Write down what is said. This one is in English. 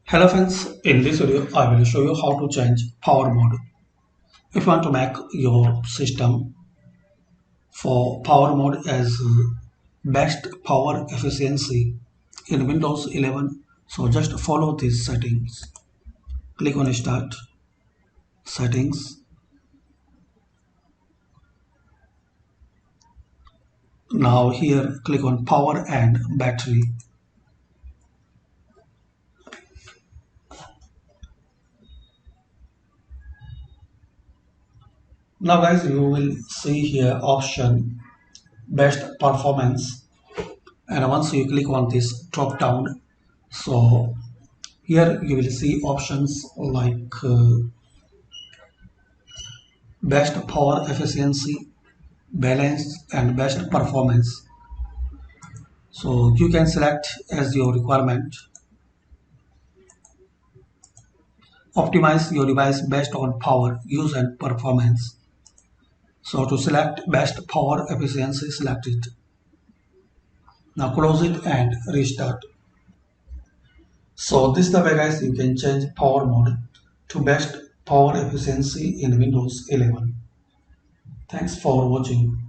Hello friends, in this video I will show you how to change power mode. If you want to make your system for power mode as best power efficiency in Windows 11, so just follow these settings. Click on Start, Settings. Now here click on Power and Battery. Now guys, you will see here option Best Performance, and once you click on this drop down, so here you will see options like best power efficiency, balance and best performance. So you can select as your requirement. Optimize your device based on power, use and performance. So to select best power efficiency, select it. Now close it and restart. So this is the way guys you can change power mode to best power efficiency in Windows 11. Thanks for watching.